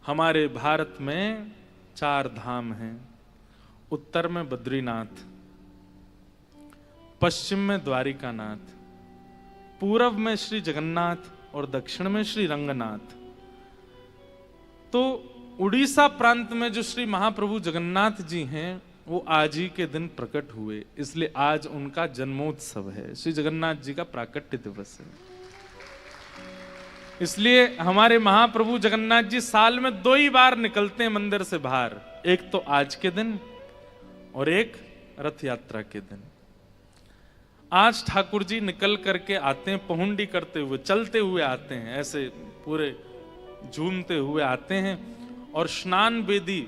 हमारे भारत में 4 धाम हैं। उत्तर में बद्रीनाथ, पश्चिम में द्वारिकानाथ, पूरब में श्री जगन्नाथ और दक्षिण में श्री रंगनाथ। तो उड़ीसा प्रांत में जो श्री महाप्रभु जगन्नाथ जी हैं वो आज ही के दिन प्रकट हुए, इसलिए आज उनका जन्मोत्सव है। श्री जगन्नाथ जी का प्राकट्य दिवस है। इसलिए हमारे महाप्रभु जगन्नाथ जी साल में 2 ही बार निकलते हैं मंदिर से बाहर, एक तो आज के दिन और एक रथ यात्रा के दिन। आज ठाकुर जी निकल करके आते हैं, पहुंडी करते हुए, चलते हुए आते हैं, ऐसे पूरे झूमते हुए आते हैं। और स्नान बेदी,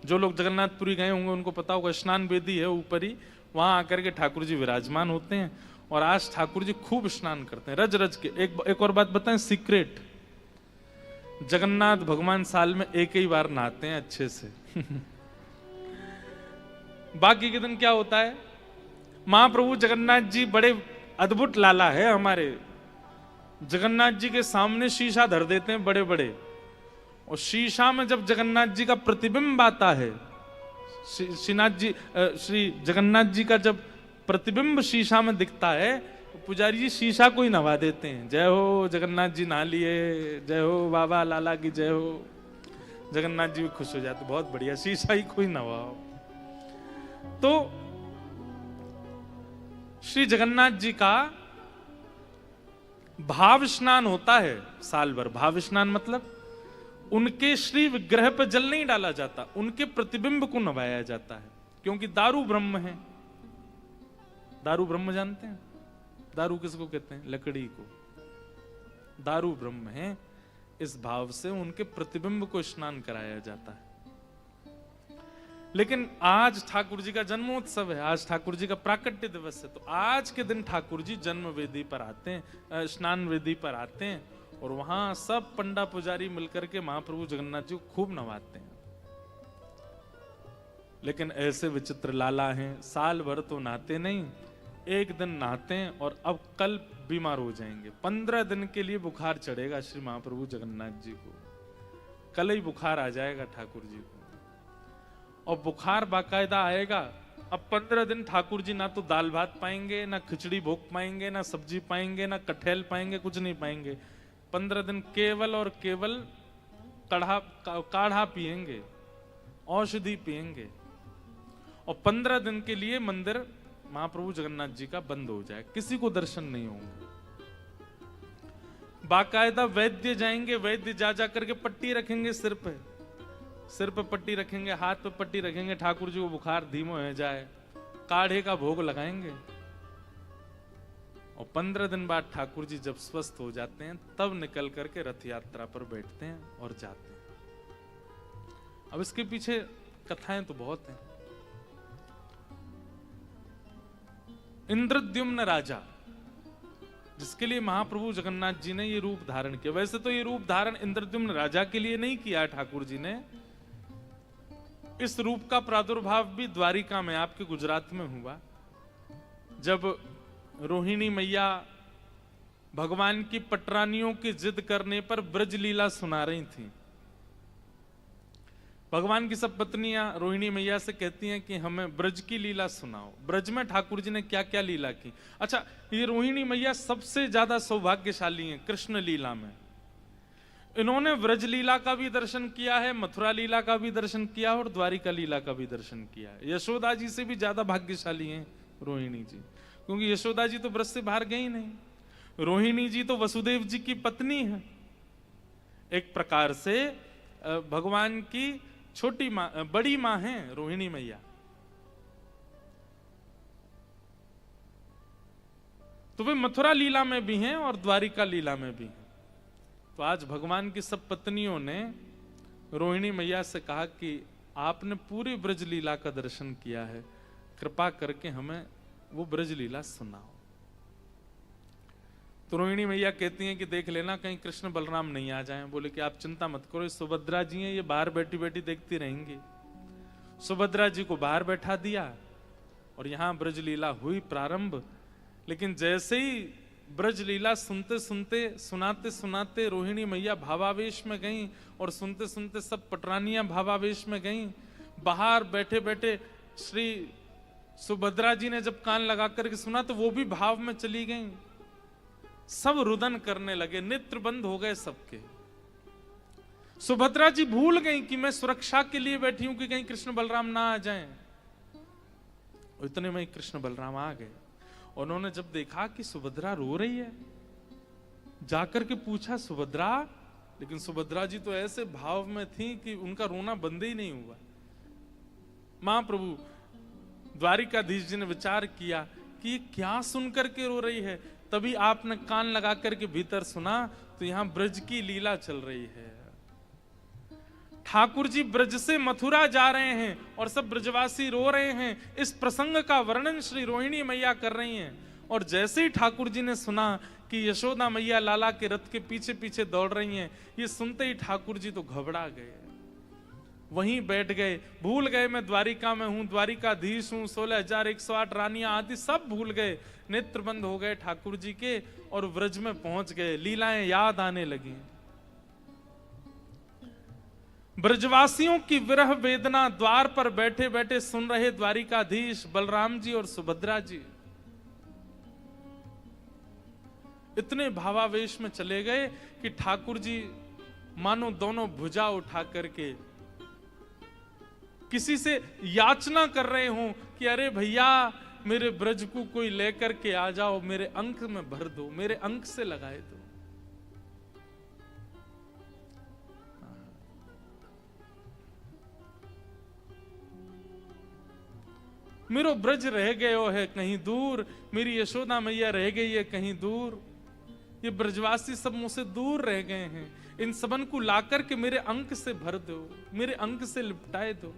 जो लोग जगन्नाथपुरी गए होंगे उनको पता होगा, स्नान बेदी है ऊपर ही, वहां आकर के ठाकुर जी विराजमान होते हैं। और आज ठाकुर जी खूब स्नान करते हैं रज रज के। एक और बात बताएं, सीक्रेट, जगन्नाथ भगवान साल में एक ही बार नहाते हैं अच्छे से। बाकी के दिन क्या होता है, महाप्रभु जगन्नाथ जी बड़े अद्भुत लाला है हमारे। जगन्नाथ जी के सामने शीशा धर देते हैं बड़े बड़े, और शीशा में जब जगन्नाथ जी का प्रतिबिंब आता है, श्री जगन्नाथ जी का जब प्रतिबिंब शीशा में दिखता है, तो पुजारी जी शीशा को ही नवा देते हैं। जय हो जगन्नाथ जी नहा लिए, जय हो बाबा लाला की जय हो। जगन्नाथ जी भी खुश हो जाते, बहुत बढ़िया, शीशा ही कोई नवाओ। तो श्री जगन्नाथ जी का भाव स्नान होता है साल भर। भाव स्नान मतलब उनके श्री विग्रह पर जल नहीं डाला जाता, उनके प्रतिबिंब को नवाया जाता है, क्योंकि दारू ब्रह्म है। दारू ब्रह्म जानते हैं? दारू किसको कहते हैं? लकड़ी को। दारू ब्रह्म है, इस भाव से उनके प्रतिबिंब को स्नान कराया जाता है। लेकिन आज ठाकुर जी का जन्मोत्सव है, आज ठाकुर जी का प्राकट्य दिवस है, तो आज के दिन ठाकुर जी जन्म वेदी पर आते हैं, स्नान वेदी पर आते हैं, और वहां सब पंडा पुजारी मिलकर के महाप्रभु जगन्नाथ जी को खूब नवाते हैं। लेकिन ऐसे विचित्र लाला हैं, साल भर तो नहाते नहीं, एक दिन नहाते हैं और अब कल बीमार हो जाएंगे। 15 दिन के लिए बुखार चढ़ेगा श्री महाप्रभु जगन्नाथ जी को, कल ही बुखार आ जाएगा ठाकुर जी को, और बुखार बाकायदा आएगा। अब 15 दिन ठाकुर जी ना तो दाल भात पाएंगे, ना खिचड़ी भोग पाएंगे, ना सब्जी पाएंगे, ना कटहल पाएंगे, कुछ नहीं पाएंगे। 15 दिन केवल और केवल काढ़ा पिएंगे, औषधि पिएंगे, और 15 दिन के लिए मंदिर महाप्रभु जगन्नाथ जी का बंद हो जाए, किसी को दर्शन नहीं होंगे। बाकायदा वैद्य जाएंगे, वैद्य जा करके पट्टी रखेंगे सिर पे पट्टी रखेंगे, हाथ पे पट्टी रखेंगे, ठाकुर जी को बुखार धीमो हो जाए, काढ़े का भोग लगाएंगे, और 15 दिन बाद ठाकुर जी जब स्वस्थ हो जाते हैं तब निकल करके रथ यात्रा पर बैठते हैं और जाते हैं। अब इसके पीछे कथाएं तो बहुत हैं। इंद्रद्युम्न राजा, जिसके लिए महाप्रभु जगन्नाथ जी ने ये रूप धारण किया। वैसे तो ये रूप धारण इंद्रद्युम्न राजा के लिए नहीं किया ठाकुर जी ने, इस रूप का प्रादुर्भाव भी द्वारिका में, आपके गुजरात में हुआ, जब रोहिणी मैया भगवान की पटरानियों की जिद करने पर ब्रज लीला सुना रही थी। भगवान की सब पत्नियां रोहिणी मैया से कहती हैं कि हमें ब्रज की लीला सुनाओ। ब्रज में ठाकुर जी ने क्या क्या लीला की। अच्छा, ये रोहिणी मैया सबसे ज्यादा सौभाग्यशाली हैं कृष्ण लीला में। इन्होंने ब्रज लीला का भी दर्शन किया है, मथुरा लीला का भी दर्शन किया और द्वारिका लीला का भी दर्शन किया है। यशोदा जी से भी ज्यादा भाग्यशाली हैं रोहिणी जी, क्योंकि यशोदा जी तो ब्रज से बाहर गई नहीं। रोहिणी जी तो वसुदेव जी की पत्नी है, एक प्रकार से भगवान की छोटी मां, बड़ी मां है रोहिणी मैया। तो वे मथुरा लीला में भी हैं और द्वारिका लीला में भी हैं। तो आज भगवान की सब पत्नियों ने रोहिणी मैया से कहा कि आपने पूरी ब्रज लीला का दर्शन किया है, कृपा करके हमें वो ब्रज लीला सुनाओ। तो रोहिणी मैया कहती हैं कि देख लेना कहीं कृष्ण बलराम नहीं आ जाएं। बोले कि आप चिंता मत करो, सुभद्रा जी हैं, ये बाहर बैठी बैठी देखती रहेंगी। सुभद्रा जी को बाहर बैठा दिया और यहां ब्रज लीला हुई प्रारंभ। लेकिन जैसे ही ब्रज लीला सुनते सुनते सुनाते सुनाते रोहिणी मैया भावावेश में गईं और सुनते सुनते सब पटरानियां भावावेश में गईं। बाहर बैठे बैठे श्री सुभद्रा जी ने जब कान लगा करके सुना तो वो भी भाव में चली गईं। सब रुदन करने लगे, नेत्र बंद हो गए सबके। सुभद्रा जी भूल गईं कि मैं सुरक्षा के लिए बैठी हूं कि कहीं कृष्ण बलराम ना आ जाएं। इतने में कृष्ण बलराम आ गए। उन्होंने जब देखा कि सुभद्रा रो रही है, जाकर के पूछा सुभद्रा, लेकिन सुभद्रा जी तो ऐसे भाव में थी कि उनका रोना बंद ही नहीं हुआ। महाप्रभु द्वारिकाधीश जी ने विचार किया कि ये क्या सुनकर के रो रही है। तभी आपने कान लगा करके भीतर सुना तो यहां ब्रज की लीला चल रही है। ठाकुर जी ब्रज से मथुरा जा रहे हैं और सब ब्रजवासी रो रहे हैं। इस प्रसंग का वर्णन श्री रोहिणी मैया कर रही हैं। और जैसे ही ठाकुर जी ने सुना कि यशोदा मैया लाला के रथ के पीछे पीछे दौड़ रही हैं, ये सुनते ही ठाकुर जी तो घबरा गए, वहीं बैठ गए। भूल गए मैं द्वारिका में हूं, द्वारिकाधीश हूं, 16,108 रानियां आदि सब भूल गए। नेत्र बंद हो गए ठाकुर जी के और व्रज में पहुंच गए। लीलाएं याद आने लगी। ब्रजवासियों की विरह वेदना द्वार पर बैठे बैठे सुन रहे द्वारिकाधीश बलराम जी और सुभद्रा जी इतने भावावेश में चले गए कि ठाकुर जी मानो दोनों भुजा उठा करके किसी से याचना कर रहे हो कि अरे भैया मेरे ब्रज को कोई लेकर के आ जाओ, मेरे अंक में भर दो, मेरे अंक से लगाए दो। मेरो ब्रज रह गयो है कहीं दूर, मेरी यशोदा मैया रह गई है कहीं दूर। ये ब्रजवासी सब मुझसे दूर रह गए हैं, इन सबन को लाकर के मेरे अंक से भर दो, मेरे अंक से लिपटाए दो।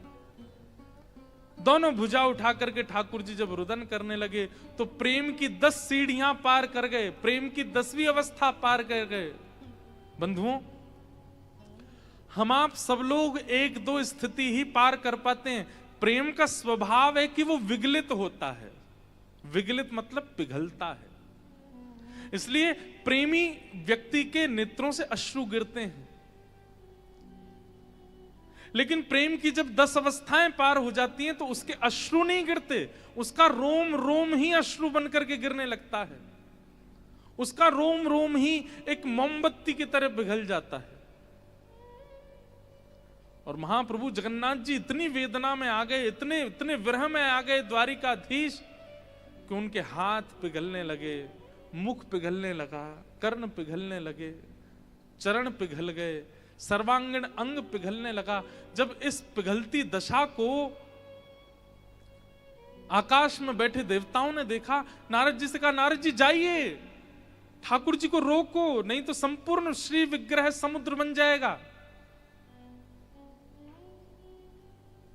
दोनों भुजा उठा करके ठाकुर जी जब रुदन करने लगे तो प्रेम की 10 सीढ़ियां पार कर गए, प्रेम की 10वीं अवस्था पार कर गए। बंधुओं, हम आप सब लोग 1-2 स्थिति ही पार कर पाते हैं। प्रेम का स्वभाव है कि वो विगलित होता है। विगलित मतलब पिघलता है। इसलिए प्रेमी व्यक्ति के नेत्रों से अश्रु गिरते हैं। लेकिन प्रेम की जब 10 अवस्थाएं पार हो जाती हैं तो उसके अश्रु नहीं गिरते, उसका रोम रोम ही अश्रु बनकर के गिरने लगता है। उसका रोम रोम ही एक मोमबत्ती की तरह पिघल जाता है। और महाप्रभु जगन्नाथ जी इतनी वेदना में आ गए, इतने इतने विरह में आ गए द्वारिकाधीश कि उनके हाथ पिघलने लगे, मुख पिघलने लगा, कर्ण पिघलने लगे, चरण पिघल गए, सर्वांगीण अंग पिघलने लगा। जब इस पिघलती दशा को आकाश में बैठे देवताओं ने देखा, नारद जी से कहा, नारद जी जाइए, ठाकुर जी को रोको, नहीं तो संपूर्ण श्री विग्रह समुद्र बन जाएगा।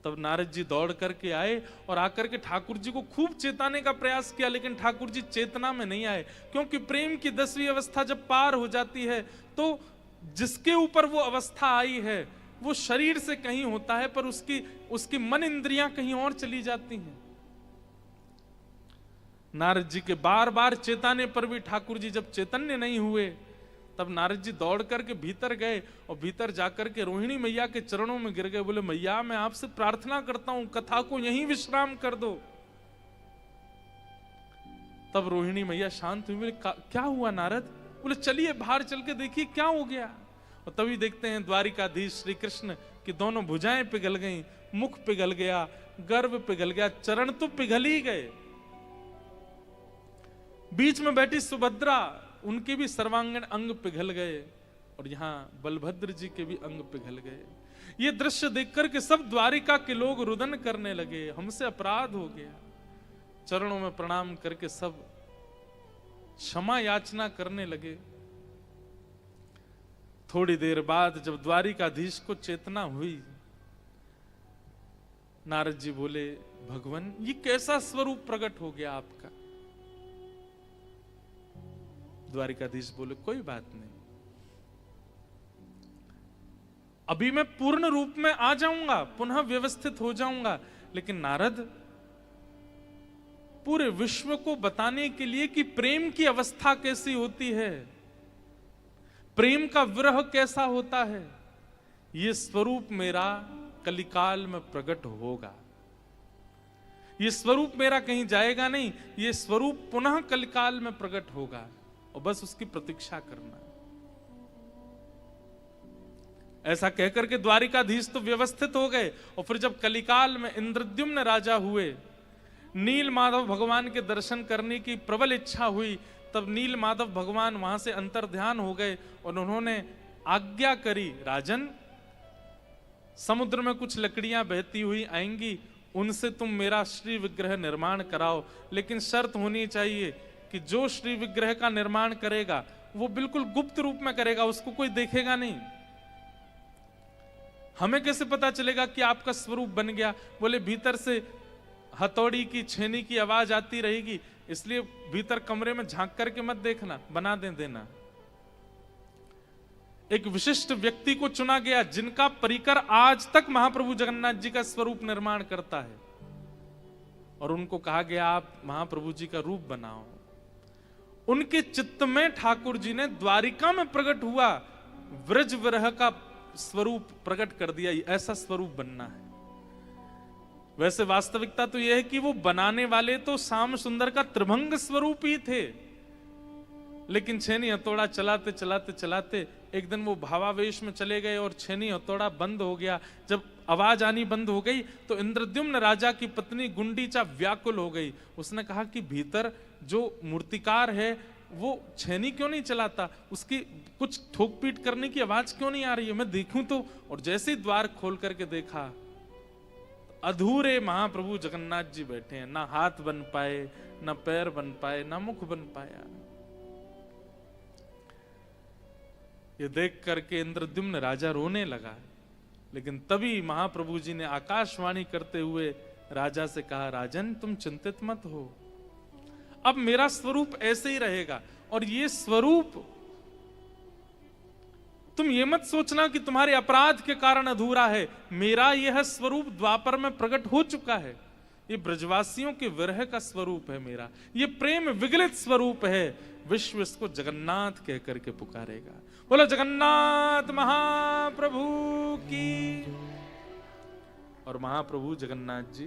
तब नारद जी दौड़ करके आए और आकर के ठाकुर जी को खूब चेताने का प्रयास किया, लेकिन ठाकुर जी चेतना में नहीं आए। क्योंकि प्रेम की 10वीं अवस्था जब पार हो जाती है तो जिसके ऊपर वो अवस्था आई है वो शरीर से कहीं होता है, पर उसकी मन इंद्रियां कहीं और चली जाती हैं। नारद जी के बार बार चेताने पर भी ठाकुर जी जब चैतन्य नहीं हुए, तब नारद जी दौड़ करके भीतर गए और भीतर जाकर के रोहिणी मैया के चरणों में गिर गए। बोले, मैया मैं आपसे प्रार्थना करता हूं, कथा को यहीं विश्राम कर दो। तब रोहिणी मैया शांत हुई। बोले, क्या हुआ नारद? बोले, चलिए बाहर चल के देखिए क्या हो गया। और तभी देखते हैं द्वारिकाधीश श्री कृष्ण की दोनों भुजाएं पिघल गईं, मुख पिघल गया, गर्भ पिघल गया, चरण तो पिघल ही गए। बीच में बैठी सुभद्रा, उनके भी सर्वांगीण अंग पिघल गए और यहां बलभद्र जी के भी अंग पिघल गए। ये दृश्य देखकर के सब द्वारिका के लोग रुदन करने लगे, हमसे अपराध हो गया। चरणों में प्रणाम करके सब क्षमा याचना करने लगे। थोड़ी देर बाद जब द्वारिकाधीश को चेतना हुई, नारद जी बोले, भगवान ये कैसा स्वरूप प्रकट हो गया आपका? द्वारिकाधीश बोले, कोई बात नहीं, अभी मैं पूर्ण रूप में आ जाऊंगा, पुनः व्यवस्थित हो जाऊंगा। लेकिन नारद, पूरे विश्व को बताने के लिए कि प्रेम की अवस्था कैसी होती है, प्रेम का विरह कैसा होता है। ये स्वरूप मेरा कलिकाल में प्रकट होगा, ये स्वरूप मेरा कहीं जाएगा नहीं, ये स्वरूप पुनः कलिकाल में प्रकट होगा और बस उसकी प्रतीक्षा करना है। ऐसा कहकर के द्वारिकाधीश तो व्यवस्थित हो गए और फिर जब कलिकाल में इंद्रद्युम्न राजा हुए, नील माधव भगवान के दर्शन करने की प्रबल इच्छा हुई, तब नील माधव भगवान वहां से अंतर्ध्यान हो गए और उन्होंने आज्ञा करी, राजन समुद्र में कुछ लकड़ियां बहती हुई आएंगी, उनसे तुम मेरा श्री विग्रह निर्माण कराओ, लेकिन शर्त होनी चाहिए कि जो श्री विग्रह का निर्माण करेगा वो बिल्कुल गुप्त रूप में करेगा, उसको कोई देखेगा नहीं। हमें कैसे पता चलेगा कि आपका स्वरूप बन गया? बोले भीतर से हथौड़ी की छेनी की आवाज आती रहेगी, इसलिए भीतर कमरे में झांक करके मत देखना, बना देना। एक विशिष्ट व्यक्ति को चुना गया जिनका परिकर आज तक महाप्रभु जगन्नाथ जी का स्वरूप निर्माण करता है, और उनको कहा गया आप महाप्रभु जी का रूप बनाओ। उनके चित्त में ठाकुर जी ने द्वारिका में प्रकट हुआ व्रज विरह का स्वरूप प्रकट कर दिया, ऐसा स्वरूप बनना है। वैसे वास्तविकता तो यह है कि वो बनाने वाले तो श्याम सुंदर का त्रिभंग स्वरूप ही थे, लेकिन छेनी हथौड़ा चलाते चलाते चलाते एक दिन वो भावावेश में चले गए और छेनी हथौड़ा बंद हो गया। जब आवाज आनी बंद हो गई तो इंद्रद्युम्न राजा की पत्नी गुंडीचा व्याकुल हो गई। उसने कहा कि भीतर जो मूर्तिकार है वो छेनी क्यों नहीं चलाता, उसकी कुछ ठोक पीट करने की आवाज क्यों नहीं आ रही है, मैं देखूं तो। और जैसे ही द्वार खोल करके देखा, अधूरे महाप्रभु जगन्नाथ जी बैठे हैं, ना हाथ बन पाए, ना पैर बन पाए, ना मुख बन पाया। ये देख करके इंद्रद्युम्न राजा रोने लगा, लेकिन तभी महाप्रभु जी ने आकाशवाणी करते हुए राजा से कहा, राजन तुम चिंतित मत हो, अब मेरा स्वरूप ऐसे ही रहेगा, और ये स्वरूप तुम ये मत सोचना कि तुम्हारे अपराध के कारण अधूरा है, मेरा यह स्वरूप द्वापर में प्रकट हो चुका है। ये ब्रजवासियों के विरह का स्वरूप है मेरा, ये प्रेम विगलित स्वरूप है। विश्व इसको जगन्नाथ कह करके पुकारेगा। बोलो जगन्नाथ महाप्रभु की। और महाप्रभु जगन्नाथ जी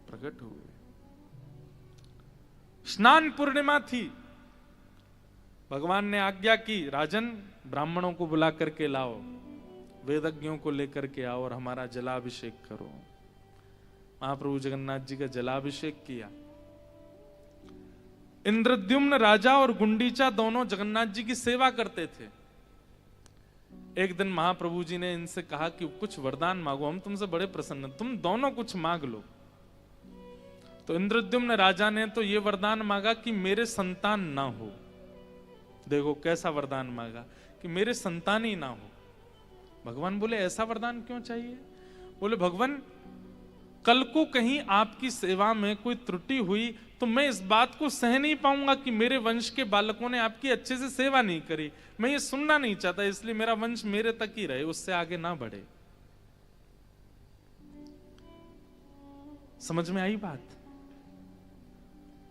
प्रकट हुए। स्नान पूर्णिमा थी, भगवान ने आज्ञा की, राजन ब्राह्मणों को बुला करके लाओ, वेदज्ञों को लेकर के आओ और हमारा जलाभिषेक करो। महाप्रभु जगन्नाथ जी का जलाभिषेक किया। इंद्रद्युम्न राजा और गुंडीचा दोनों जगन्नाथ जी की सेवा करते थे। एक दिन महाप्रभु जी ने इनसे कहा कि कुछ वरदान मांगो, हम तुमसे बड़े प्रसन्न, तुम दोनों कुछ मांग लो। तो इंद्रद्युम्न राजा ने तो ये वरदान मांगा कि मेरे संतान ना हो। देखो कैसा वरदान मांगा कि मेरे संतान ही ना हो। भगवान बोले ऐसा वरदान क्यों चाहिए? बोले भगवान कल को कहीं आपकी सेवा में कोई त्रुटि हुई तो मैं इस बात को सह नहीं पाऊंगा कि मेरे वंश के बालकों ने आपकी अच्छे से सेवा नहीं करी। मैं ये सुनना नहीं चाहता, इसलिए मेरा वंश मेरे तक ही रहे, उससे आगे ना बढ़े। समझ में आई बात?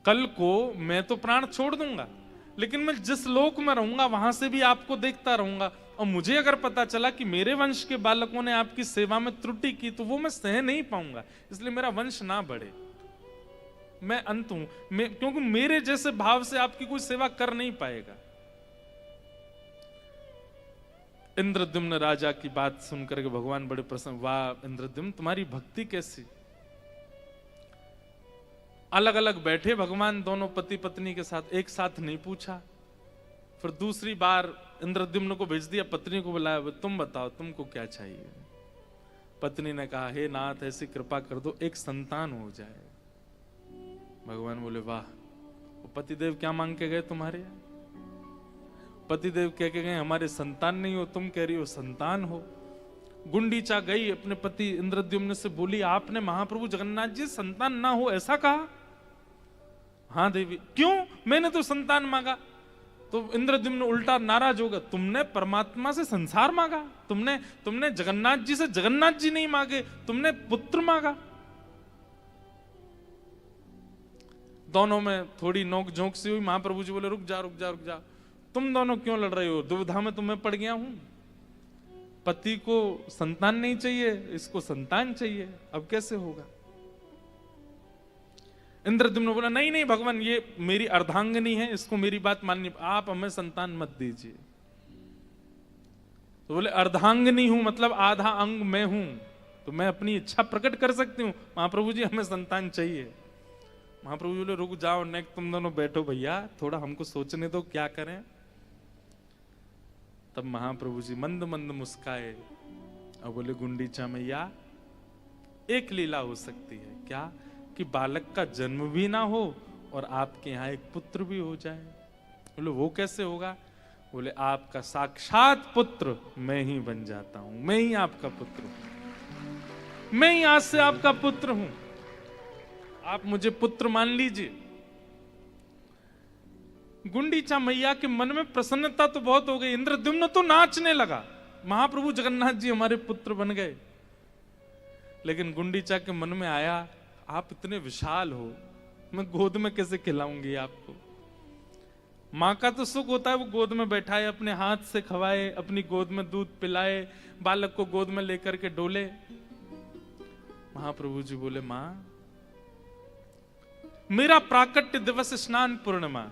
कल को मैं तो प्राण छोड़ दूंगा, लेकिन मैं जिस लोक में रहूंगा वहां से भी आपको देखता रहूंगा, और मुझे अगर पता चला कि मेरे वंश के बालकों ने आपकी सेवा में त्रुटि की तो वो मैं सह नहीं पाऊंगा, इसलिए मेरा वंश ना बढ़े, मैं अंत हूं, क्योंकि मेरे जैसे भाव से आपकी कोई सेवा कर नहीं पाएगा। इंद्रद्युम्न राजा की बात सुनकर के भगवान बड़े प्रसन्न, वाह इंद्रद्युम्न तुम्हारी भक्ति कैसी। अलग अलग बैठे भगवान दोनों पति पत्नी के साथ, एक साथ नहीं पूछा। फिर दूसरी बार इंद्रद्युम्न को भेज दिया, पत्नी को बुलाया, तुम बताओ तुमको क्या चाहिए। पत्नी ने कहा, हे नाथ ऐसी कृपा कर दो एक संतान हो जाए। भगवान बोले, वाह, पतिदेव क्या मांग के गए तुम्हारे? पतिदेव कह के गए हमारे संतान नहीं हो, तुम कह रही हो संतान हो। गुंडीचा गई अपने पति इंद्रद्युम्न से बोली, आपने महाप्रभु जगन्नाथ जी संतान ना हो ऐसा कहा? हाँ देवी। क्यों? मैंने तो संतान मांगा। तो इंद्रद्युम्न उल्टा नाराज होगा, तुमने परमात्मा से संसार मांगा, तुमने जगन्नाथ जी से जगन्नाथ जी नहीं मांगे, तुमने पुत्र मांगा। दोनों में थोड़ी नोक झोंक सी हुई। महाप्रभु जी बोले रुक जा रुक जा रुक जा, तुम दोनों क्यों लड़ रहे हो? दुविधा में तुम्हें पड़ गया हूं। पति को संतान नहीं चाहिए, इसको संतान चाहिए, अब कैसे होगा? इंद्रद्युम्न ने बोला नहीं नहीं भगवान, ये मेरी अर्धांगिनी है, इसको मेरी बात माननी, आप हमें संतान मत दीजिए। तो बोले अर्धांगिनी हूं मतलब आधा अंग मैं हूं, तो मैं अपनी इच्छा प्रकट कर सकती हूं। महाप्रभु जी हमें संतान चाहिए। महाप्रभु जी बोले रुक जाओ, नेक तुम दोनों बैठो भैया, थोड़ा हमको सोचने दो क्या करें। तब महाप्रभु जी मंद मंद मुस्काए और बोले गुंडीचा मैया, एक लीला हो सकती है। क्या? कि बालक का जन्म भी ना हो और आपके यहाँ एक पुत्र भी हो जाए। बोले वो कैसे होगा? बोले आपका साक्षात पुत्र मैं ही बन जाता हूं, मैं ही आपका पुत्र हूं, मैं ही आज से आपका पुत्र हूं, आप मुझे पुत्र मान लीजिए। गुंडीचा मैया के मन में प्रसन्नता तो बहुत हो गई, इंद्रद्युम्न तो नाचने लगा, महाप्रभु जगन्नाथ जी हमारे पुत्र बन गए। लेकिन गुंडीचा के मन में आया आप इतने विशाल हो, मैं गोद में कैसे खिलाऊंगी आपको? माँ का तो सुख होता है वो गोद में बैठाए, अपने हाथ से खवाए, अपनी गोद में दूध पिलाए, बालक को गोद में लेकर के डोले। महाप्रभु जी बोले माँ, मेरा प्राकट्य दिवस स्नान पूर्णिमा,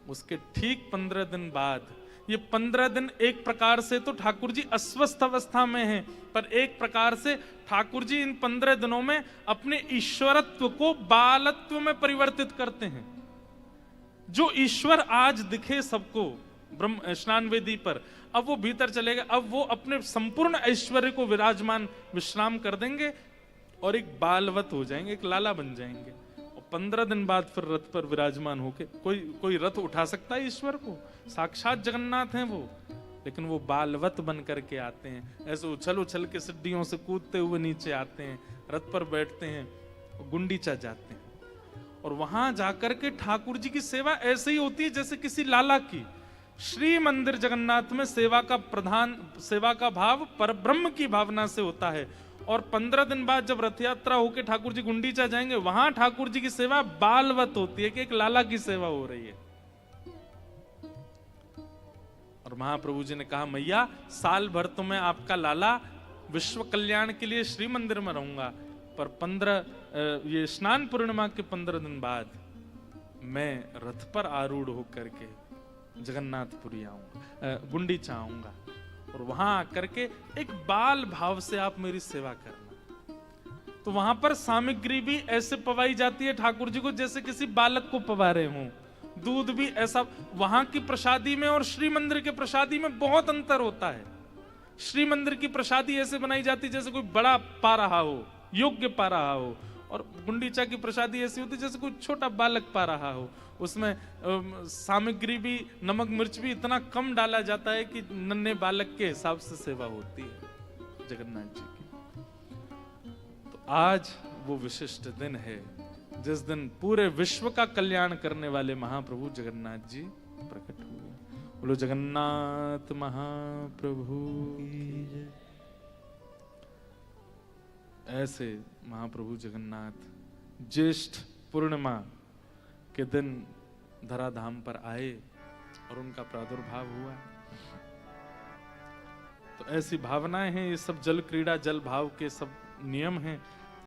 उसके ठीक 15 दिन बाद, ये 15 दिन एक प्रकार से तो ठाकुर जी अस्वस्थ अवस्था में हैं, पर एक प्रकार से ठाकुर जी इन 15 दिनों में अपने ईश्वरत्व को बालत्व में परिवर्तित करते हैं। जो ईश्वर आज दिखे सबको ब्रह्म स्नान वेदी पर, अब वो भीतर चलेगा, अब वो अपने संपूर्ण ऐश्वर्य को विराजमान विश्राम कर देंगे और एक बालवत हो जाएंगे, एक लाला बन जाएंगे। 15 दिन बाद फिर रथ पर विराजमान होके, कोई रथ उठा सकता है ईश्वर को? साक्षात जगन्नाथ हैं वो, लेकिन वो बालवत बन करके आते हैं, ऐसे उछल उछल के सीढ़ियों से कूदते हुए नीचे आते हैं, रथ पर बैठते हैं, गुंडीचा जाते हैं और वहां जाकर के ठाकुर जी की सेवा ऐसे ही होती है जैसे किसी लाला की। श्री मंदिर जगन्नाथ में सेवा का भाव परब्रह्म की भावना से होता है। और 15 दिन बाद जब रथ यात्रा होकर ठाकुर जी गुंडीचा जाएंगे, वहां ठाकुर जी की सेवा बालवत होती है कि एक लाला की सेवा हो रही है। और महाप्रभु जी ने कहा मैया, साल भर तो मैं आपका लाला विश्व कल्याण के लिए श्री मंदिर में रहूंगा, पर ये स्नान पूर्णिमा के 15 दिन बाद मैं रथ पर आरूढ़ होकर के जगन्नाथपुरी आऊंगा, गुंडीचा आऊंगा, और वहां आकर के एक बाल भाव से आप मेरी सेवा करना। तो वहां पर सामग्री भी ऐसे पवाई जाती है ठाकुर जी को जैसे किसी बालक को पवा रहे हों, दूध भी ऐसा। वहां की प्रसादी में और श्री मंदिर के प्रसादी में बहुत अंतर होता है। श्री मंदिर की प्रसादी ऐसे बनाई जाती जैसे कोई बड़ा पा रहा हो, योग्य पा रहा हो, और गुंडीचा की प्रसादी ऐसी होती जैसे कोई छोटा बालक पा रहा हो। उसमें सामग्री भी, नमक मिर्च भी इतना कम डाला जाता है कि नन्हे बालक के हिसाब से सेवा होती है जगन्नाथ जी की। तो आज वो विशिष्ट दिन है जिस दिन पूरे विश्व का कल्याण करने वाले महाप्रभु जगन्नाथ जी प्रकट हुए। बोलो जगन्नाथ महाप्रभु की जय। ऐसे महाप्रभु जगन्नाथ ज्येष्ठ पूर्णिमा के दिन धराधाम पर आए और उनका प्रादुर्भाव हुआ। तो ऐसी भावनाएं हैं, ये सब जल क्रीड़ा, जल भाव के सब नियम हैं।